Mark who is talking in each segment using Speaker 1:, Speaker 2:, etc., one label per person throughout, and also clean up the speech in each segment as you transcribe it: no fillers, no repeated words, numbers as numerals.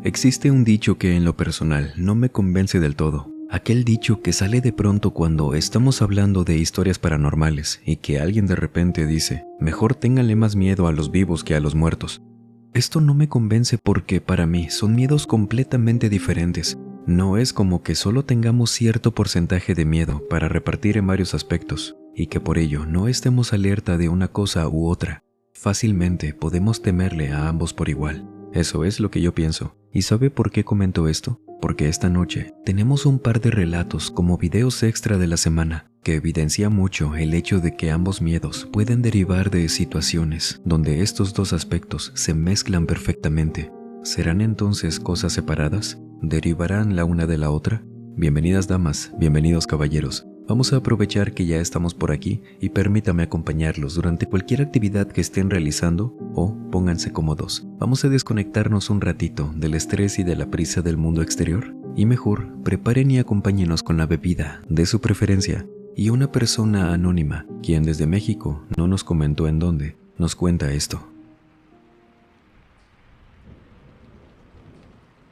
Speaker 1: Existe un dicho que en lo personal no me convence del todo. Aquel dicho que sale de pronto cuando estamos hablando de historias paranormales y que alguien de repente dice, mejor ténganle más miedo a los vivos que a los muertos. Esto no me convence porque para mí son miedos completamente diferentes. No es como que solo tengamos cierto porcentaje de miedo para repartir en varios aspectos y que por ello no estemos alerta de una cosa u otra. Fácilmente podemos temerle a ambos por igual. Eso es lo que yo pienso. ¿Y sabe por qué comento esto? Porque esta noche tenemos un par de relatos como videos extra de la semana que evidencia mucho el hecho de que ambos miedos pueden derivar de situaciones donde estos dos aspectos se mezclan perfectamente. ¿Serán entonces cosas separadas? ¿Derivarán la una de la otra? Bienvenidas damas, bienvenidos caballeros. Vamos a aprovechar que ya estamos por aquí y permítame acompañarlos durante cualquier actividad que estén realizando o pónganse cómodos. Vamos a desconectarnos un ratito del estrés y de la prisa del mundo exterior y mejor preparen y acompáñenos con la bebida de su preferencia y una persona anónima, quien desde México no nos comentó en dónde, nos cuenta esto.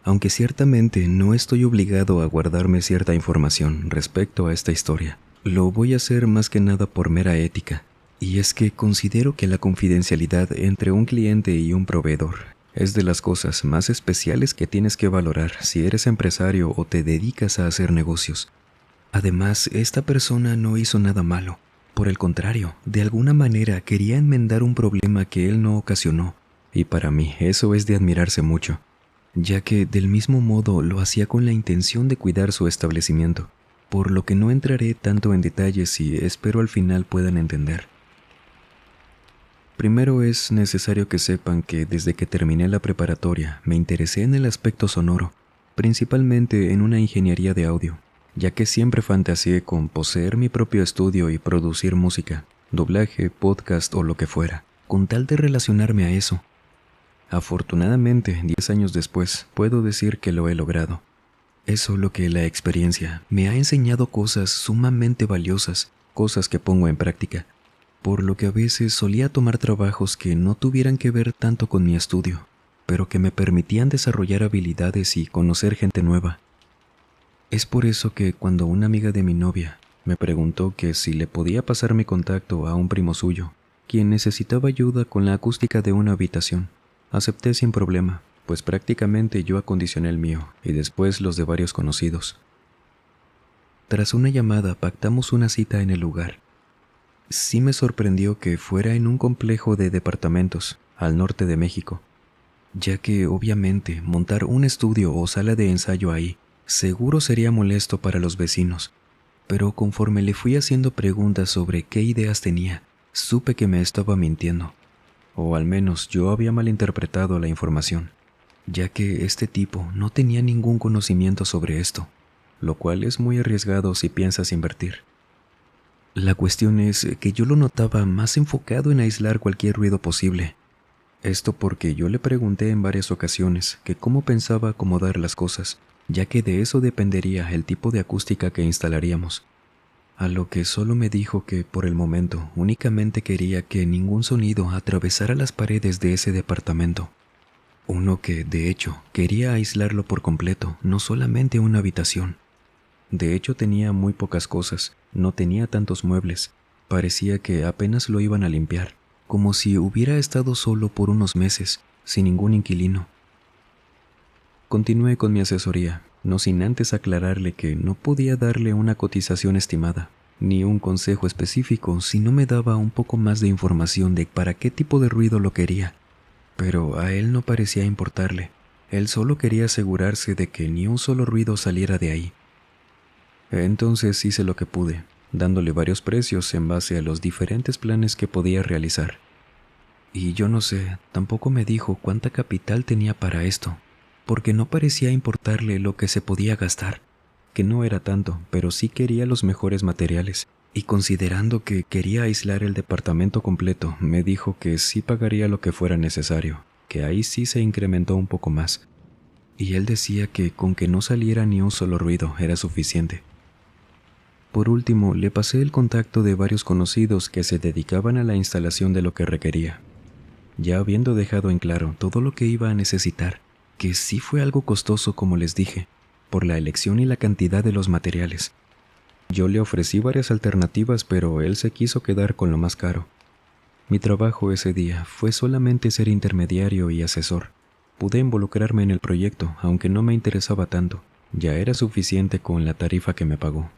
Speaker 1: Aunque ciertamente no estoy obligado a guardarme cierta información respecto a esta historia, lo voy a hacer más que nada por mera ética, y es que considero que la confidencialidad entre un cliente y un proveedor es de las cosas más especiales que tienes que valorar si eres empresario o te dedicas a hacer negocios. Además, esta persona no hizo nada malo, por el contrario, de alguna manera quería enmendar un problema que él no ocasionó, y para mí eso es de admirarse mucho, ya que del mismo modo lo hacía con la intención de cuidar su establecimiento, por lo que no entraré tanto en detalles y espero al final puedan entender. Primero es necesario que sepan que desde que terminé la preparatoria me interesé en el aspecto sonoro, principalmente en una ingeniería de audio, ya que siempre fantaseé con poseer mi propio estudio y producir música, doblaje, podcast o lo que fuera, con tal de relacionarme a eso. Afortunadamente, 10 años después, puedo decir que lo he logrado. Es solo que la experiencia me ha enseñado cosas sumamente valiosas, cosas que pongo en práctica, por lo que a veces solía tomar trabajos que no tuvieran que ver tanto con mi estudio, pero que me permitían desarrollar habilidades y conocer gente nueva. Es por eso que cuando una amiga de mi novia me preguntó que si le podía pasar mi contacto a un primo suyo, quien necesitaba ayuda con la acústica de una habitación, acepté sin problema, pues prácticamente yo acondicioné el mío y después los de varios conocidos. Tras una llamada pactamos una cita en el lugar. Sí me sorprendió que fuera en un complejo de departamentos al norte de México, ya que obviamente montar un estudio o sala de ensayo ahí seguro sería molesto para los vecinos, pero conforme le fui haciendo preguntas sobre qué ideas tenía, supe que me estaba mintiendo. O al menos yo había malinterpretado la información, ya que este tipo no tenía ningún conocimiento sobre esto, lo cual es muy arriesgado si piensas invertir. La cuestión es que yo lo notaba más enfocado en aislar cualquier ruido posible. Esto porque yo le pregunté en varias ocasiones que cómo pensaba acomodar las cosas, ya que de eso dependería el tipo de acústica que instalaríamos. A lo que solo me dijo que por el momento únicamente quería que ningún sonido atravesara las paredes de ese departamento. Uno que, de hecho, quería aislarlo por completo, no solamente una habitación. De hecho tenía muy pocas cosas, no tenía tantos muebles, parecía que apenas lo iban a limpiar, como si hubiera estado solo por unos meses, sin ningún inquilino. Continué con mi asesoría, no sin antes aclararle que no podía darle una cotización estimada, ni un consejo específico si no me daba un poco más de información de para qué tipo de ruido lo quería. Pero a él no parecía importarle, él solo quería asegurarse de que ni un solo ruido saliera de ahí. Entonces hice lo que pude, dándole varios precios en base a los diferentes planes que podía realizar. Y yo no sé, tampoco me dijo cuánta capital tenía para esto, porque no parecía importarle lo que se podía gastar, que no era tanto, pero sí quería los mejores materiales, y considerando que quería aislar el departamento completo, me dijo que sí pagaría lo que fuera necesario, que ahí sí se incrementó un poco más, y él decía que con que no saliera ni un solo ruido era suficiente. Por último, le pasé el contacto de varios conocidos que se dedicaban a la instalación de lo que requería. Ya habiendo dejado en claro todo lo que iba a necesitar, que sí fue algo costoso, como les dije, por la elección y la cantidad de los materiales. Yo le ofrecí varias alternativas, pero él se quiso quedar con lo más caro. Mi trabajo ese día fue solamente ser intermediario y asesor. Pude involucrarme en el proyecto, aunque no me interesaba tanto. Ya era suficiente con la tarifa que me pagó.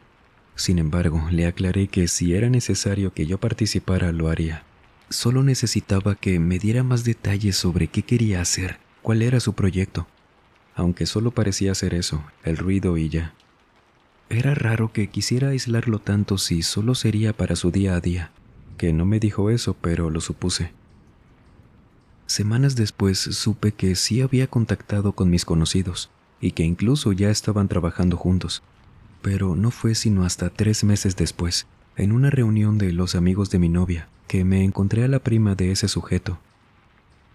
Speaker 1: Sin embargo, le aclaré que si era necesario que yo participara, lo haría. Solo necesitaba que me diera más detalles sobre qué quería hacer, cuál era su proyecto. Aunque solo parecía ser eso, el ruido y ya. Era raro que quisiera aislarlo tanto si solo sería para su día a día, que no me dijo eso, pero lo supuse. Semanas después supe que sí había contactado con mis conocidos y que incluso ya estaban trabajando juntos, pero no fue sino hasta 3 meses después, en una reunión de los amigos de mi novia, que me encontré a la prima de ese sujeto.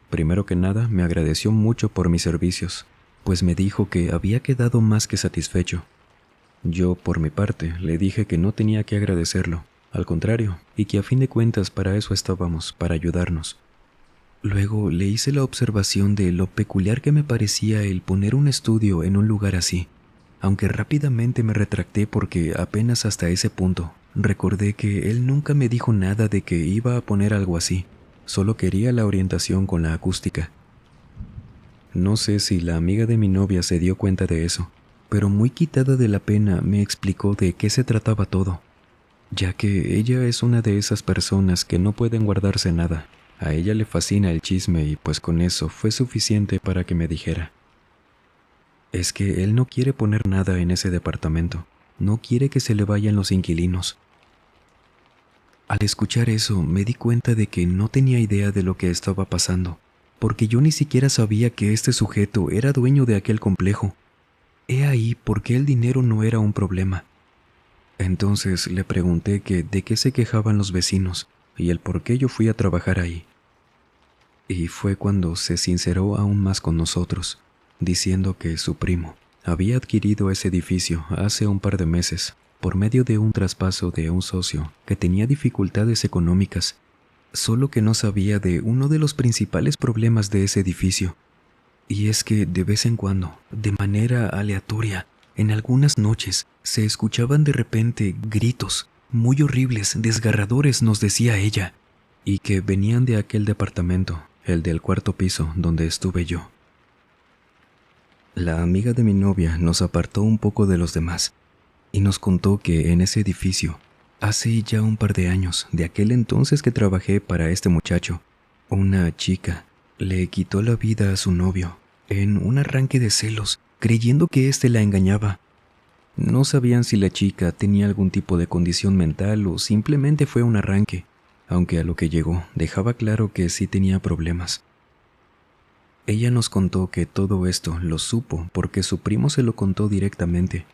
Speaker 1: Primero que nada, me agradeció mucho por mis servicios, pues me dijo que había quedado más que satisfecho. Yo, por mi parte, le dije que no tenía que agradecerlo, al contrario, y que a fin de cuentas para eso estábamos, para ayudarnos. Luego le hice la observación de lo peculiar que me parecía el poner un estudio en un lugar así, aunque rápidamente me retracté porque apenas hasta ese punto recordé que él nunca me dijo nada de que iba a poner algo así, solo quería la orientación con la acústica. No sé si la amiga de mi novia se dio cuenta de eso, pero muy quitada de la pena me explicó de qué se trataba todo, ya que ella es una de esas personas que no pueden guardarse nada. A ella le fascina el chisme y pues con eso fue suficiente para que me dijera. Es que él no quiere poner nada en ese departamento, no quiere que se le vayan los inquilinos. Al escuchar eso me di cuenta de que no tenía idea de lo que estaba pasando, porque yo ni siquiera sabía que este sujeto era dueño de aquel complejo. He ahí por qué el dinero no era un problema. Entonces le pregunté que de qué se quejaban los vecinos y el por qué yo fui a trabajar ahí. Y fue cuando se sinceró aún más con nosotros, diciendo que su primo había adquirido ese edificio hace un par de meses por medio de un traspaso de un socio que tenía dificultades económicas, solo que no sabía de uno de los principales problemas de ese edificio. Y es que de vez en cuando, de manera aleatoria, en algunas noches, se escuchaban de repente gritos muy horribles, desgarradores, nos decía ella, y que venían de aquel departamento, el del cuarto piso donde estuve yo. La amiga de mi novia nos apartó un poco de los demás y nos contó que en ese edificio, hace ya un par de años, de aquel entonces que trabajé para este muchacho, una chica le quitó la vida a su novio en un arranque de celos, creyendo que éste la engañaba. No sabían si la chica tenía algún tipo de condición mental o simplemente fue un arranque, aunque a lo que llegó dejaba claro que sí tenía problemas. Ella nos contó que todo esto lo supo porque su primo se lo contó directamente,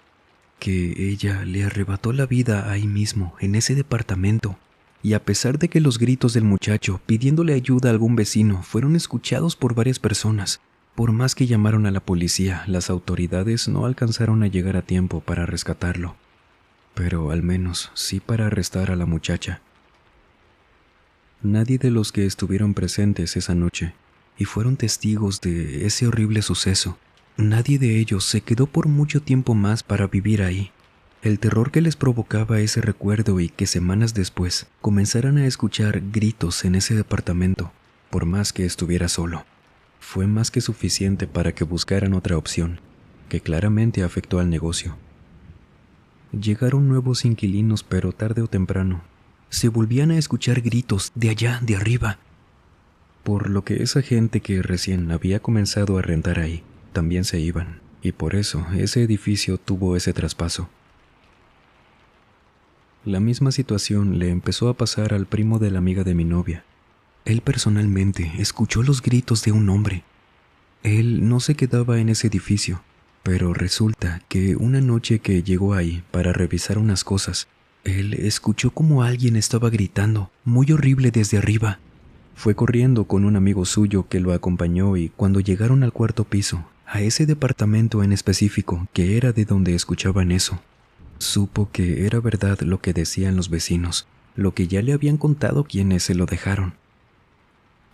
Speaker 1: que ella le arrebató la vida ahí mismo, en ese departamento, y a pesar de que los gritos del muchacho pidiéndole ayuda a algún vecino fueron escuchados por varias personas, por más que llamaron a la policía, las autoridades no alcanzaron a llegar a tiempo para rescatarlo, pero al menos sí para arrestar a la muchacha. Nadie de los que estuvieron presentes esa noche y fueron testigos de ese horrible suceso, nadie de ellos se quedó por mucho tiempo más para vivir ahí. El terror que les provocaba ese recuerdo y que semanas después comenzaran a escuchar gritos en ese departamento, por más que estuviera solo, fue más que suficiente para que buscaran otra opción, que claramente afectó al negocio. Llegaron nuevos inquilinos, pero tarde o temprano se volvían a escuchar gritos de allá, de arriba, por lo que esa gente que recién había comenzado a rentar ahí también se iban, y por eso ese edificio tuvo ese traspaso. La misma situación le empezó a pasar al primo de la amiga de mi novia. Él personalmente escuchó los gritos de un hombre. Él no se quedaba en ese edificio, pero resulta que una noche que llegó ahí para revisar unas cosas, él escuchó como alguien estaba gritando, muy horrible desde arriba. Fue corriendo con un amigo suyo que lo acompañó y cuando llegaron al cuarto piso, a ese departamento en específico que era de donde escuchaban eso, supo que era verdad lo que decían los vecinos, lo que ya le habían contado quienes se lo dejaron.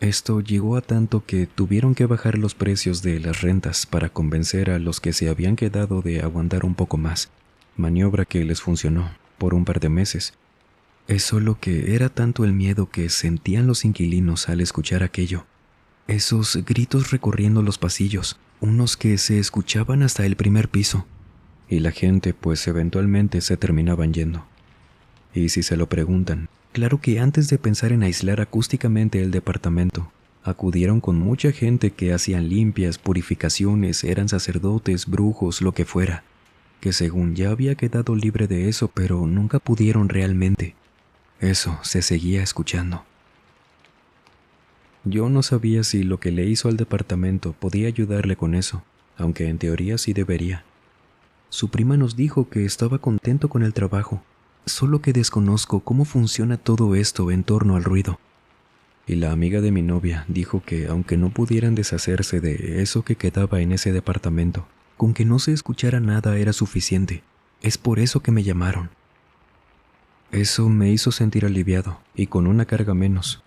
Speaker 1: Esto llegó a tanto que tuvieron que bajar los precios de las rentas para convencer a los que se habían quedado de aguantar un poco más, maniobra que les funcionó por un par de meses. Es solo que era tanto el miedo que sentían los inquilinos al escuchar aquello. Esos gritos recorriendo los pasillos, unos que se escuchaban hasta el primer piso. Y la gente pues eventualmente se terminaban yendo. Y si se lo preguntan, claro que antes de pensar en aislar acústicamente el departamento, acudieron con mucha gente que hacían limpias, purificaciones, eran sacerdotes, brujos, lo que fuera, que según ya había quedado libre de eso, pero nunca pudieron realmente. Eso se seguía escuchando. Yo no sabía si lo que le hizo al departamento podía ayudarle con eso, aunque en teoría sí debería. Su prima nos dijo que estaba contento con el trabajo, solo que desconozco cómo funciona todo esto en torno al ruido. Y la amiga de mi novia dijo que aunque no pudieran deshacerse de eso que quedaba en ese departamento, con que no se escuchara nada era suficiente. Es por eso que me llamaron. Eso me hizo sentir aliviado y con una carga menos.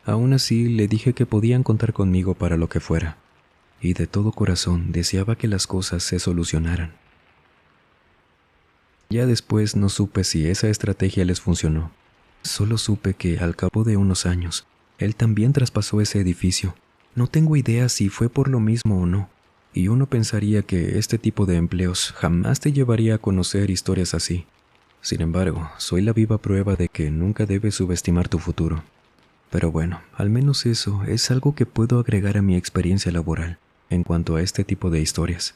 Speaker 1: Aún así, le dije que podían contar conmigo para lo que fuera, y de todo corazón deseaba que las cosas se solucionaran. Ya después no supe si esa estrategia les funcionó. Solo supe que al cabo de unos años, él también traspasó ese edificio. No tengo idea si fue por lo mismo o no, y uno pensaría que este tipo de empleos jamás te llevaría a conocer historias así. Sin embargo, soy la viva prueba de que nunca debes subestimar tu futuro. Pero bueno, al menos eso es algo que puedo agregar a mi experiencia laboral en cuanto a este tipo de historias.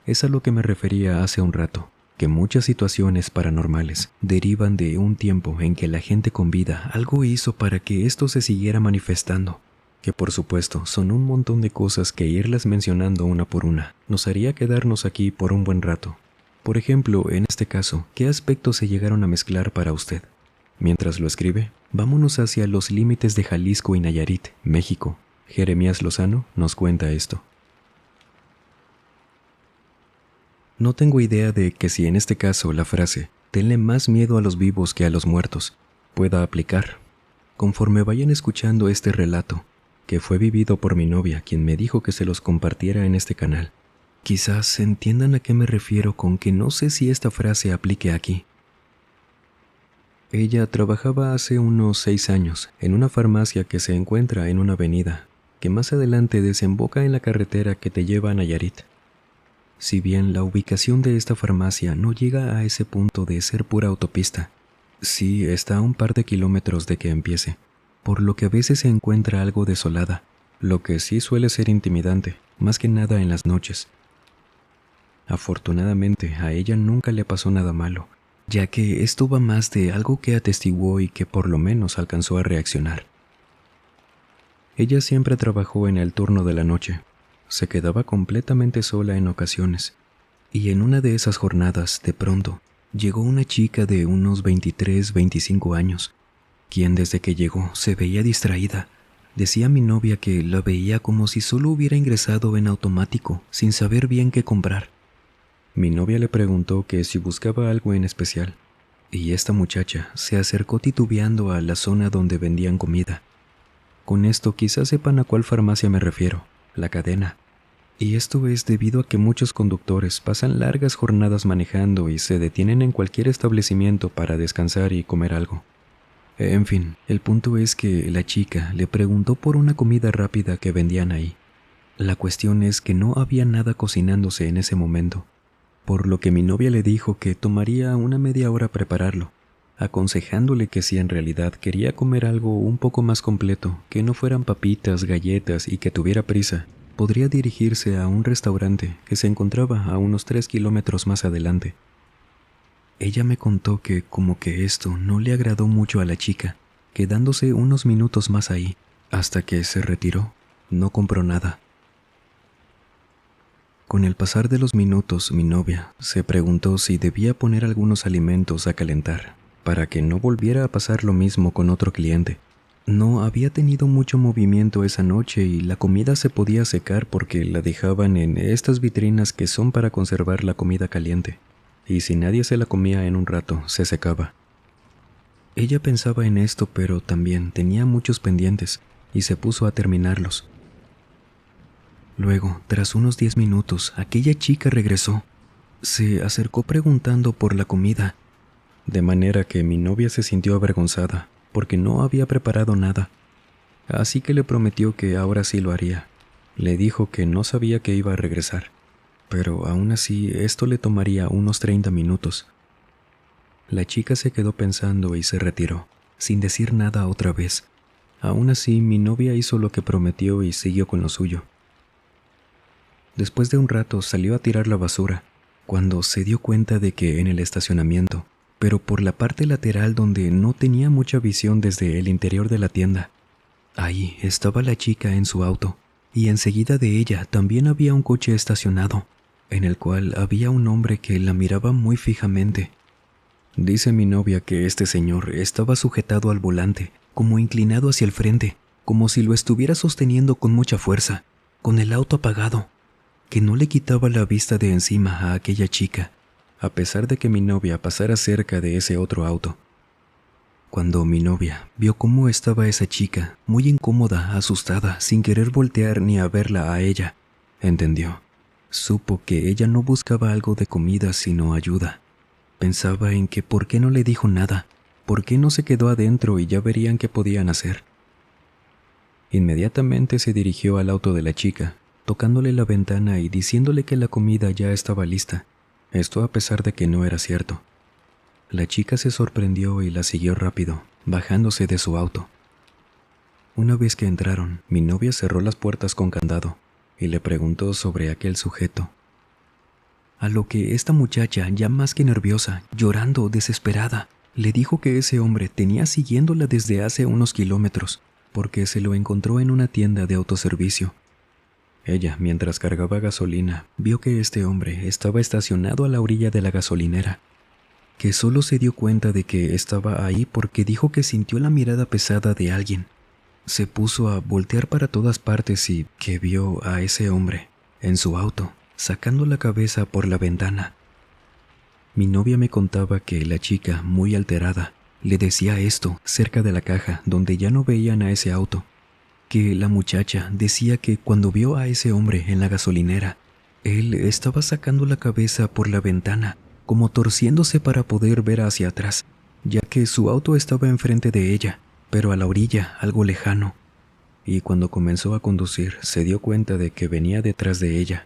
Speaker 1: Es a lo que me refería hace un rato, que muchas situaciones paranormales derivan de un tiempo en que la gente con vida algo hizo para que esto se siguiera manifestando, que por supuesto son un montón de cosas que irlas mencionando una por una nos haría quedarnos aquí por un buen rato. Por ejemplo, en este caso, ¿qué aspectos se llegaron a mezclar para usted? Mientras lo escribe, vámonos hacia los límites de Jalisco y Nayarit, México. Jeremías Lozano nos cuenta esto. No tengo idea de que si en este caso la frase «tenle más miedo a los vivos que a los muertos» pueda aplicar. Conforme vayan escuchando este relato, que fue vivido por mi novia, quien me dijo que se los compartiera en este canal, quizás entiendan a qué me refiero con que no sé si esta frase aplique aquí. Ella trabajaba hace unos 6 años en una farmacia que se encuentra en una avenida que más adelante desemboca en la carretera que te lleva a Nayarit. Si bien la ubicación de esta farmacia no llega a ese punto de ser pura autopista, sí está a un par de kilómetros de que empiece, por lo que a veces se encuentra algo desolada, lo que sí suele ser intimidante, más que nada en las noches. Afortunadamente, a ella nunca le pasó nada malo, ya que esto va más de algo que atestiguó y que por lo menos alcanzó a reaccionar. Ella siempre trabajó en el turno de la noche. Se quedaba completamente sola en ocasiones, y en una de esas jornadas, de pronto, llegó una chica de unos 23, 25 años, quien desde que llegó se veía distraída. Decía mi novia que la veía como si solo hubiera ingresado en automático, sin saber bien qué comprar. Mi novia le preguntó que si buscaba algo en especial, y esta muchacha se acercó titubeando a la zona donde vendían comida. Con esto quizás sepan a cuál farmacia me refiero, La Cadena. Y esto es debido a que muchos conductores pasan largas jornadas manejando y se detienen en cualquier establecimiento para descansar y comer algo. En fin, el punto es que la chica le preguntó por una comida rápida que vendían ahí. La cuestión es que no había nada cocinándose en ese momento, por lo que mi novia le dijo que tomaría una media hora prepararlo, aconsejándole que si en realidad quería comer algo un poco más completo, que no fueran papitas, galletas y que tuviera prisa, podría dirigirse a un restaurante que se encontraba a unos 3 kilómetros más adelante. Ella me contó que como que esto no le agradó mucho a la chica, quedándose unos minutos más ahí, hasta que se retiró. No compró nada. Con el pasar de los minutos, mi novia se preguntó si debía poner algunos alimentos a calentar, para que no volviera a pasar lo mismo con otro cliente. No había tenido mucho movimiento esa noche y la comida se podía secar porque la dejaban en estas vitrinas que son para conservar la comida caliente, y si nadie se la comía en un rato, se secaba. Ella pensaba en esto, pero también tenía muchos pendientes y se puso a terminarlos. Luego, tras unos 10 minutos, aquella chica regresó. Se acercó preguntando por la comida, de manera que mi novia se sintió avergonzada porque no había preparado nada. Así que le prometió que ahora sí lo haría. Le dijo que no sabía que iba a regresar, pero aún así esto le tomaría unos 30 minutos. La chica se quedó pensando y se retiró, sin decir nada otra vez. Aún así, mi novia hizo lo que prometió y siguió con lo suyo. Después de un rato salió a tirar la basura, cuando se dio cuenta de que en el estacionamiento, pero por la parte lateral donde no tenía mucha visión desde el interior de la tienda, ahí estaba la chica en su auto, y enseguida de ella también había un coche estacionado, en el cual había un hombre que la miraba muy fijamente. Dice mi novia que este señor estaba sujetado al volante, como inclinado hacia el frente, como si lo estuviera sosteniendo con mucha fuerza, con el auto apagado, que no le quitaba la vista de encima a aquella chica, a pesar de que mi novia pasara cerca de ese otro auto. Cuando mi novia vio cómo estaba esa chica, muy incómoda, asustada, sin querer voltear ni a verla a ella, entendió. Supo que ella no buscaba algo de comida sino ayuda. Pensaba en que por qué no le dijo nada, por qué no se quedó adentro y ya verían qué podían hacer. Inmediatamente se dirigió al auto de la chica, tocándole la ventana y diciéndole que la comida ya estaba lista, esto a pesar de que no era cierto. La chica se sorprendió y la siguió rápido, bajándose de su auto. Una vez que entraron, mi novia cerró las puertas con candado y le preguntó sobre aquel sujeto. A lo que esta muchacha, ya más que nerviosa, llorando, desesperada, le dijo que ese hombre tenía siguiéndola desde hace unos kilómetros, porque se lo encontró en una tienda de autoservicio. Ella, mientras cargaba gasolina, vio que este hombre estaba estacionado a la orilla de la gasolinera, que solo se dio cuenta de que estaba ahí porque dijo que sintió la mirada pesada de alguien. Se puso a voltear para todas partes y que vio a ese hombre, en su auto, sacando la cabeza por la ventana. Mi novia me contaba que la chica, muy alterada, le decía esto cerca de la caja donde ya no veían a ese auto, que la muchacha decía que cuando vio a ese hombre en la gasolinera, él estaba sacando la cabeza por la ventana, como torciéndose para poder ver hacia atrás, ya que su auto estaba enfrente de ella, pero a la orilla, algo lejano. Y cuando comenzó a conducir, se dio cuenta de que venía detrás de ella.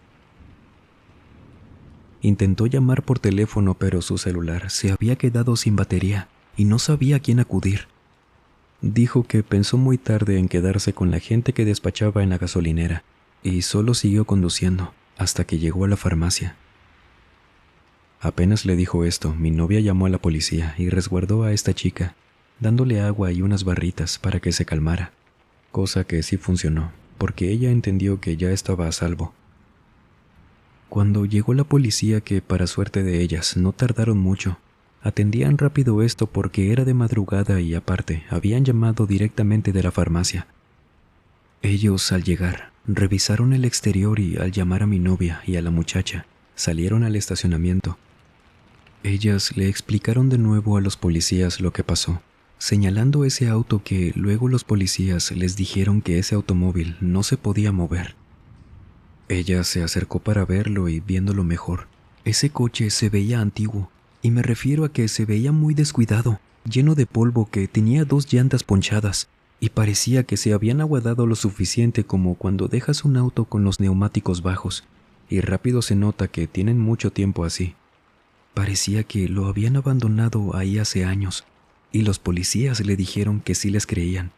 Speaker 1: Intentó llamar por teléfono, pero su celular se había quedado sin batería y no sabía a quién acudir. Dijo que pensó muy tarde en quedarse con la gente que despachaba en la gasolinera y solo siguió conduciendo hasta que llegó a la farmacia. Apenas le dijo esto, mi novia llamó a la policía y resguardó a esta chica, dándole agua y unas barritas para que se calmara, cosa que sí funcionó, porque ella entendió que ya estaba a salvo. Cuando llegó la policía, que para suerte de ellas no tardaron mucho, atendían rápido esto porque era de madrugada y aparte habían llamado directamente de la farmacia. Ellos, al llegar, revisaron el exterior y al llamar a mi novia y a la muchacha, salieron al estacionamiento. Ellas le explicaron de nuevo a los policías lo que pasó, señalando ese auto que luego los policías les dijeron que ese automóvil no se podía mover. Ella se acercó para verlo y viéndolo mejor, ese coche se veía antiguo, y me refiero a que se veía muy descuidado, lleno de polvo, que tenía 2 llantas ponchadas, y parecía que se habían aguadado lo suficiente como cuando dejas un auto con los neumáticos bajos, y rápido se nota que tienen mucho tiempo así. Parecía que lo habían abandonado ahí hace años, y los policías le dijeron que sí les creían.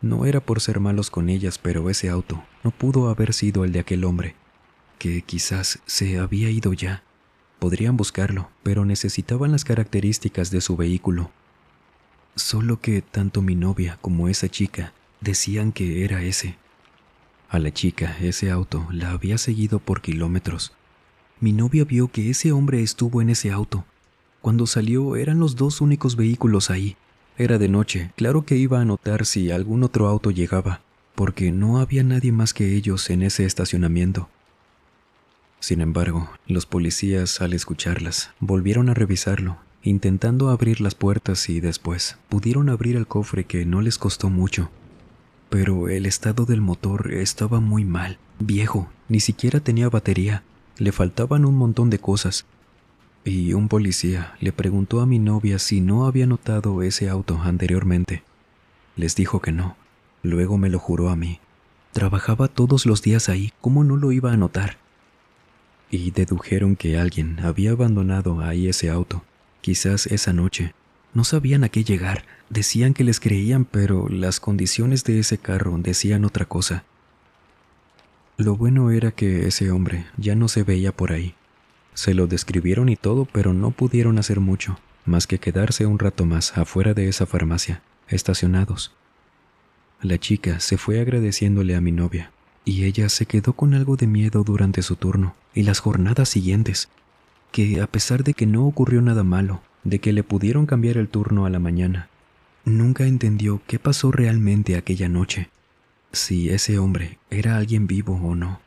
Speaker 1: No era por ser malos con ellas, pero ese auto no pudo haber sido el de aquel hombre, que quizás se había ido ya. Podrían buscarlo, pero necesitaban las características de su vehículo. Solo que tanto mi novia como esa chica decían que era ese. A la chica, ese auto la había seguido por kilómetros. Mi novia vio que ese hombre estuvo en ese auto. Cuando salió eran los 2 únicos vehículos ahí. Era de noche, claro que iba a notar si algún otro auto llegaba, porque no había nadie más que ellos en ese estacionamiento. Sin embargo, los policías, al escucharlas, volvieron a revisarlo intentando abrir las puertas y después pudieron abrir el cofre, que no les costó mucho. Pero el estado del motor estaba muy mal, viejo, ni siquiera tenía batería, le faltaban un montón de cosas. Y un policía le preguntó a mi novia si no había notado ese auto anteriormente. Les dijo que no, luego me lo juró a mí. Trabajaba todos los días ahí, ¿cómo no lo iba a notar? Y dedujeron que alguien había abandonado ahí ese auto, quizás esa noche. No sabían a qué llegar, decían que les creían, pero las condiciones de ese carro decían otra cosa. Lo bueno era que ese hombre ya no se veía por ahí. Se lo describieron y todo, pero no pudieron hacer mucho, más que quedarse un rato más afuera de esa farmacia, estacionados. La chica se fue agradeciéndole a mi novia, y ella se quedó con algo de miedo durante su turno y las jornadas siguientes, que a pesar de que no ocurrió nada malo, de que le pudieron cambiar el turno a la mañana, nunca entendió qué pasó realmente aquella noche, si ese hombre era alguien vivo o no.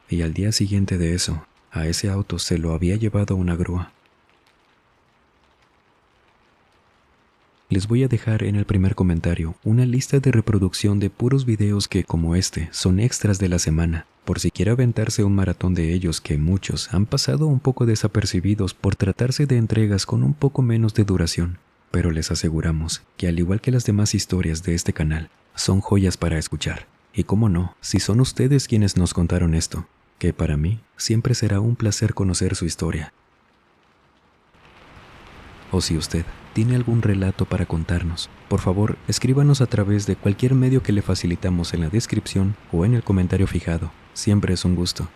Speaker 1: Y al día siguiente de eso, a ese auto se lo había llevado una grúa. Les voy a dejar en el primer comentario una lista de reproducción de puros videos que, como este, son extras de la semana, por si quiere aventarse un maratón de ellos, que muchos han pasado un poco desapercibidos por tratarse de entregas con un poco menos de duración, pero les aseguramos que, al igual que las demás historias de este canal, son joyas para escuchar. Y cómo no, si son ustedes quienes nos contaron esto, que para mí siempre será un placer conocer su historia. O si usted tiene algún relato para contarnos, por favor escríbanos a través de cualquier medio que le facilitamos en la descripción o en el comentario fijado. Siempre es un gusto.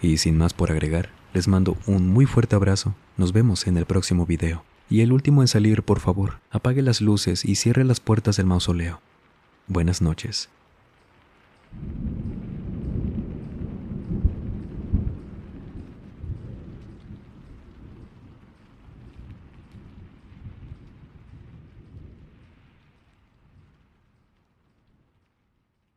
Speaker 1: Y sin más por agregar, les mando un muy fuerte abrazo. Nos vemos en el próximo video. Y el último en salir, por favor, apague las luces y cierre las puertas del mausoleo. Buenas noches.